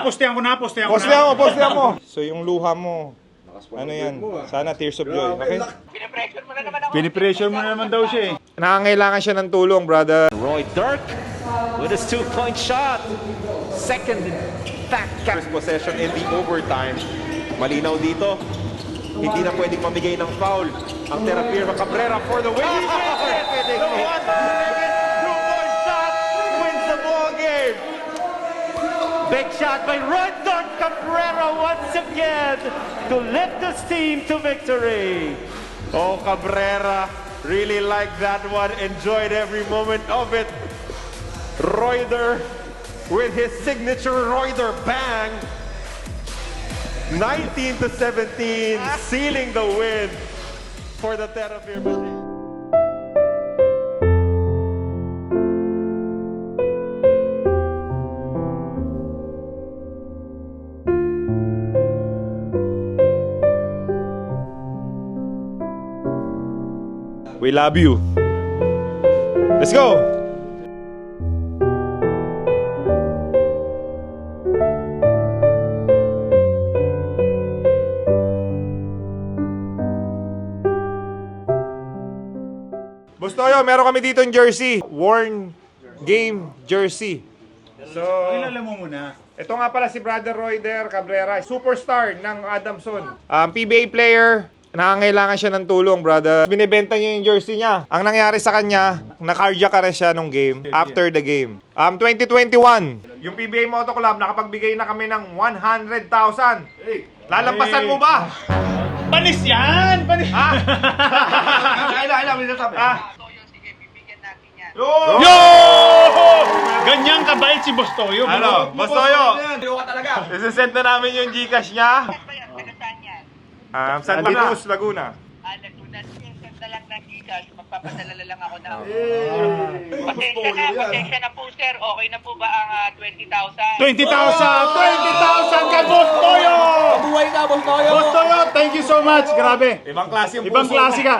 Postehan ko na. Postehan mo. So yung luha mo, ano yan? Sana tears of joy. Okay? Pinipressure mo na naman daw siya eh. Nangangailangan siya ng tulong, brother. Roy Dirk with his two-point shot. Second back First possession in the overtime. Malinaw dito. Hindi na pwedeng mamigay ng foul. Ang Terapirma Cabrera for the win. The one-legged two-point shot wins the ball game. Big shot by Roy Dirk Cabrera once again to lift this team to victory. Oh, Cabrera really liked that one. Enjoyed every moment of it. Royder with his signature Royder bang. 19-17, sealing the win for the Terapirma. We love you. Let's go. Bustoyo, meron kami dito yung jersey. Worn game jersey. So, Kilala mo muna. ito nga pala si Brother Royder Cabrera, superstar ng Adamson. PBA player, nangangailangan siya ng tulong, brother. Binibenta niya yung jersey niya. Ang nangyari sa kanya, na-cardiac arrest siya nung game, after the game. 2021, yung PBA Moto Club, nakapagbigay na kami ng 100,000. Lalampasan mo ba? Panis yan! Panis! Kailan, may nasabi. Sige, bibigyan natin yan. Yo! Ganyang kabait si Bustoyo. Ano? Bustoyo, Ayaw ka talaga. isisend na namin yung Gcash niya. Saan ba yan? Taga saan yan? Santa Cruz, Laguna. Laguna. Send na lang ng Gcash. Magpapadala lang ako na. Pasensya na po, sir. Okay na po ba ang 20,000? 20,000! 20,000 kay Bustoyo! Buhay ka, Bustoyo! Bustoyo, thank you so much. Grabe. Ibang klase yung Ibang puso klase mo. ka.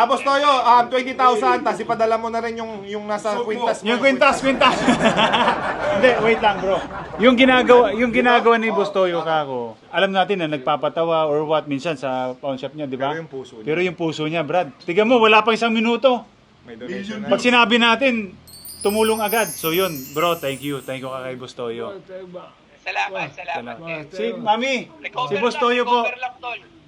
Bustoyo, 20,000, tapos ipadala mo na rin yung nasa kwintas mo. Yung kwintas. Hindi, wait lang bro. Yung ginagawa ni Bustoyo kako, alam natin na nagpapatawa or what minsan sa pawn shop niya, di ba? Pero yung puso niya. Brad. Tignan mo, wala pang 1 minuto. May donation na. Pag sinabi natin, tumulong agad. So yun, bro, thank you. Thank you ka kay Bustoyo. Salamat. Si Mami, si Bustoyo po.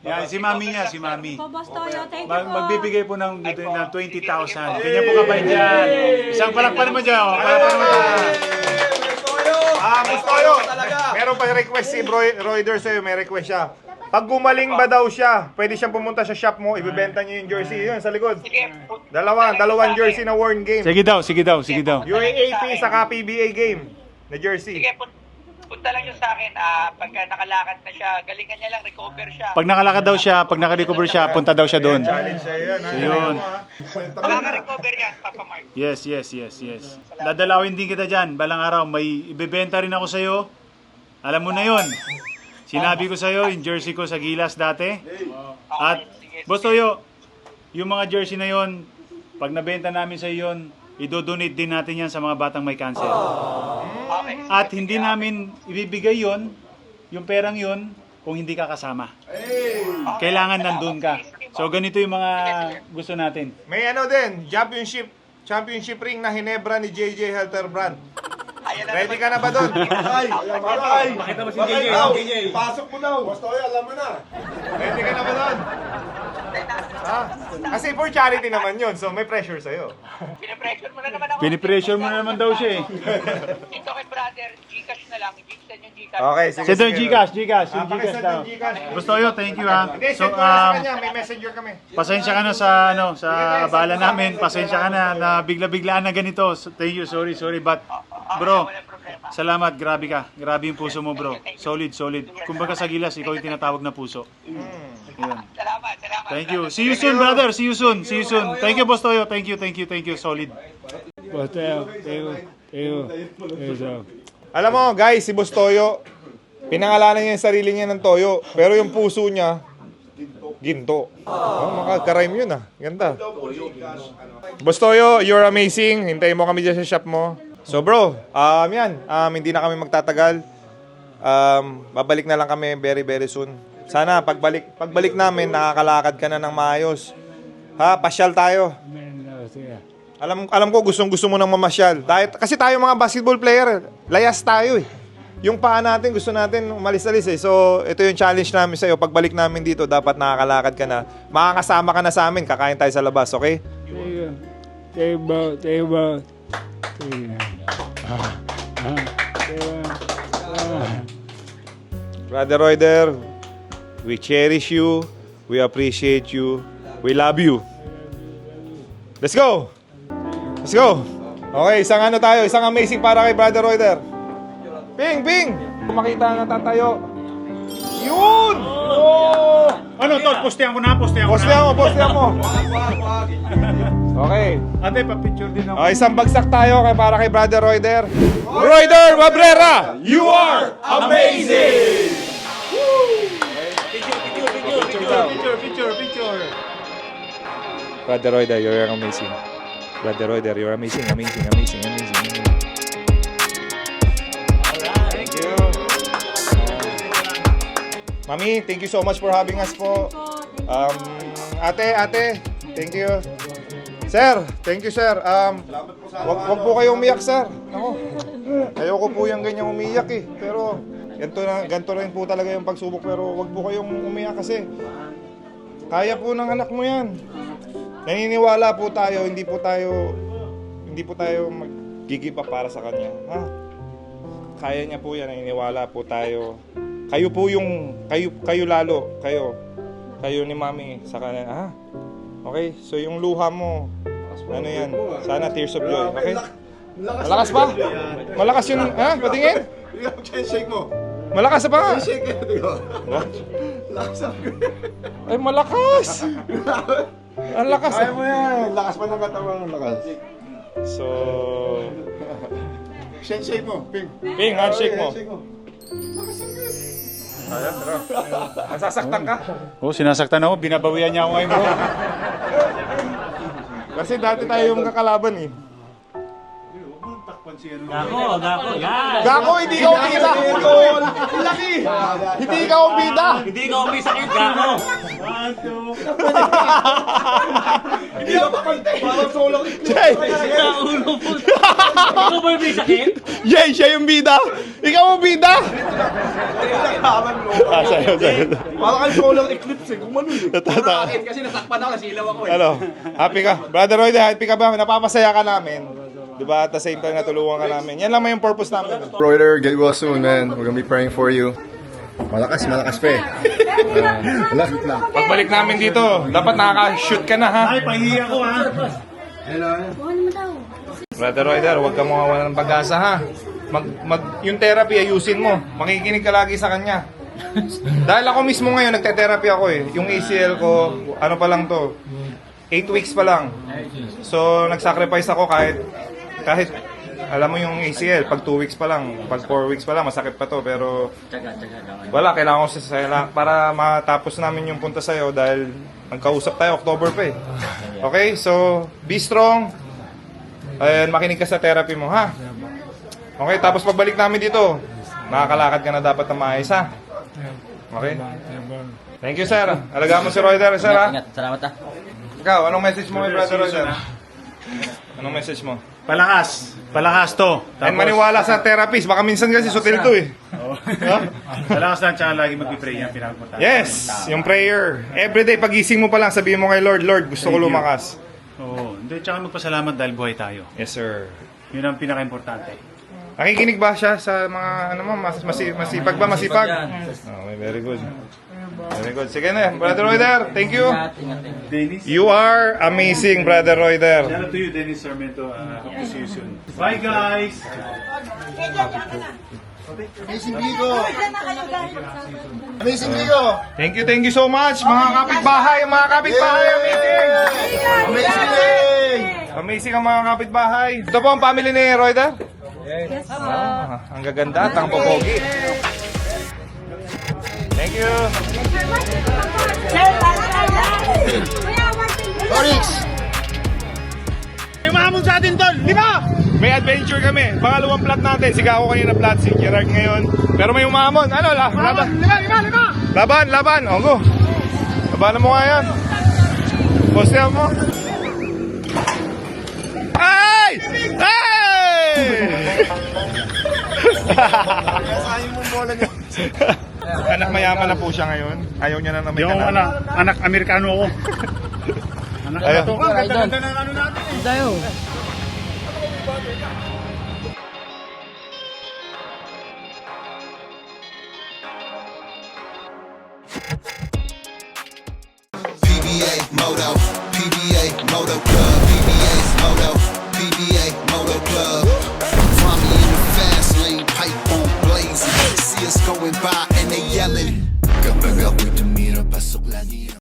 Yan, si Mami niya, si Mami. Bustoyo, thank you po. Magbibigay po ng 20,000. Ganyan po kabay dyan. Isang palakpan naman dyan. Palakpan naman dyan. Bustoyo, meron pa request si Royder sa'yo, may request siya. Pag gumaling ba daw siya, pwede siyang pumunta sa shop mo, ibibenta niyo yung jersey, yun sa likod. Dalawang jersey na worn game. Sige daw. UAAP saka PBA game na jersey. Sige, punta lang yun sa akin. Pagka nakalakad na siya, galingan niya lang, recover siya. Pag nakalakad daw siya, pag nakarecover siya, punta daw siya doon. Challenge sa'yo yan. So yun. Makaka-recover yan, Papa Mark. Yes. Dadalawin din kita dyan. Balang araw, may ibebenta rin ako sa'yo. Alam mo na yun. Sinabi ko sa'yo, yung jersey ko sa Gilas dati. At, Bustoyo, yung mga jersey na yun, pag nabenta namin sa'yo yun, idodonate din natin yan sa mga batang may cancer. At hindi namin ibibigay yon, yung perang yon, kung hindi ka kasama. Kailangan nandun ka. So ganito yung mga gusto natin. May ano din, championship ring na Hinebra ni JJ Helterbrand. Ready ka na ba doon? Pakita mo si JJ. Pasok mo daw. Bustoyo, alam mo na. Ready ka na ba doon? Kasi for charity naman yun, so may pressure sa'yo. Pinipressure mo na naman ako. Pinipressure mo na naman daw siya eh. Dito kay brother, Gcash na lang. Send yung Gcash. Okay, sige. Send yung Gcash. Yung Gcash daw. Bustoyo, thank you ha. Hindi, So, send mo na sa kanya, may messenger kami. pasensya ka na sa abala namin. Pasensya ka na bigla-biglaan na ganito. So, thank you, sorry. But, bro, salamat, grabe ka. Grabe yung puso mo, bro. Solid. Kumbaga sa Gilas, ikaw yung tinatawag na puso. Yun. Salamat. Thank you. See you soon, brother. See you soon. Thank you, Bustoyo. Thank you. Solid. Alam mo, guys, si Bustoyo, pinangalanan niya yung sarili niya ng toyo, pero yung puso niya, ginto. Makaka-rhyme yun Ganda. Bustoyo, you're amazing. Hintayin mo kami dyan sa shop mo. So bro, yan. Hindi na kami magtatagal. Babalik na lang kami very very soon. Sana pagbalik namin nakakalakad ka na ng maayos. Ha, pasyal tayo. Alam ko gusto mo nang mamasyal. Kasi tayo mga basketball player, layas tayo eh. Yung paa natin, gusto natin umalis-alis eh. So, ito yung challenge namin sa'yo. Pagbalik namin dito, dapat nakakalakad ka na. Makakasama ka na sa amin, kakain tayo sa labas, okay? Brother Royder, we cherish you, we appreciate you, we love you. Let's go! Let's go! Okay, isang amazing para kay Brother Royder. Ping! Makita na tatayo. Yun! Oh! Ano, tol? Postehan ko na. Postehan mo. Okay. Ate, pa-picture din ako. Okay, isang bagsak tayo para kay Brother Royder. Royder Cabrera, you are amazing! Picture. Brother Royder, you're amazing. Brother Royder, you're amazing. Mami, thank you so much for having us po. Ate, thank you. Sir, thank you sir. Wag po kayong umiyak sir. Ako, ayoko po yung ganyang umiyak eh. Pero ganito rin po talaga yung pagsubok. Pero wag po kayong umiyak kasi kaya po ng anak mo yan. Naniniwala po tayo, hindi po tayo mag-give up para sa kanya. Ha? Kaya niya po yan, naniniwala po tayo. Kayo po yung, kayo lalo, kayo ni Mami sa kanya, ha? Okay, so yung luha mo, ano yan, sana tears of joy, okay? Malakas pa? Malakas yun, ha? Patingin? Shake mo. Malakas pa nga? Shake it. Lakas ako. Ay, malakas! Ang lakas. Kaya mo yan. Lakas pa ng katawan. Lakas. So, Shake mo. Ping. Ping, handshake mo. Shake mo. Ayan, tara. Nasasaktan ka? Oh, sinasaktan ako. Binabawian niya ako ngayon, bro. Kasi dati tayo yung kakalaban eh. Gako, hindi ka umbida! Laki! Hindi ka umbida! Hindi ka may sakit, Gako. Hindi ako pakante. Parang solo. Jay! Ulo po. Ikaw ba may sakit? Jay, siya yung bida! Ikaw ang bida! Sa'yo. Parang kayo solo eclipse eh. Gumanon eh. Kasi nasakpan ako, nasilaw ako Ano? Happy ka? Brother Roy, happy ka ba? Napapasaya ka namin. Diba? At the same time, natulungan ka namin. Yan lang may yung purpose namin. Royder, get well soon, man. We're gonna be praying for you. Malakas pa eh. Malapit lang. Pagbalik namin dito, dapat nakaka-shoot ka na ha. Ay, pahiya ko, ha? Brother Royder, huwag ka mawawala ng pag-asa ha. Yung therapy, ayusin mo. Makikinig ka lagi sa kanya. Dahil ako mismo ngayon, nagte-therapy ako eh. Yung ACL ko, ano pa lang to, 8 weeks pa lang. So, nag-sacrifice ako kahit alam mo yung ACL, pag 2 weeks pa lang, pag 4 weeks pa lang, masakit pa to. Pero wala, kailangan ko para matapos namin yung punta sa'yo dahil nagkausap tayo October pa eh. Okay, so be strong and makinig ka sa therapy mo ha. Okay, tapos pagbalik namin dito, nakakalakad ka na dapat na maayos ha. Okay? Thank you sir. Alagaan mo si Royder sir ha. Ingat, salamat ha. Ikaw, anong message mo kay Brother Royder? Anong message mo? Palakas to. And maniwala sa therapist, baka minsan kasi sutil to eh. Palakas lang, tsaka lagi mag-pray yan, pinakapunta. Yes, yung prayer. Everyday, pagising mo pa lang, sabihin mo kay Lord, Lord, gusto ko lumakas. Oo, hindi, tsaka magpasalamat dahil buhay tayo. Yes, sir. Yun ang pinaka-importante. Nakikinig ba siya sa mga, ano mo, masipag ba, masipag? Okay, very good. Very good. Sige na, Brother Royder, thank you. Dennis? You are amazing, Brother Royder. Shout out to you, Dennis Sarmiento. Hope to see you soon. Bye, guys! Amazing Bigo. Amazing Bigo. Thank you so much, mga kapitbahay, amazing! Amazing. Amazing ang mga kapitbahay. Ito po ang family ni Royder? Yes. Ang gaganda at ang popogi. Thank you. Torix. May mahamon sa atin, Tol! 5! May adventure kami. Pangalawang plat natin. Si Gako kanina plat, si Gerard ngayon. Pero may umamon. Ano, laban? Laban. O, go. Labanan mo nga yan. Postehan mo. Ay! Ay! Sayang mo bola niyo. Anak mayaman na po siya ngayon. Ayaw niya na may Yung kanal. anak Amerikano ako. Anak Ayun. to ka, ganda ng ano natin. PBA Moto, PBA Moto Club, PBA's Moto, PBA Moto Club. Find me in the fast lane, pipe on blazing. See us going by and they yelling. Kapag ako'y tumira, pasok lagi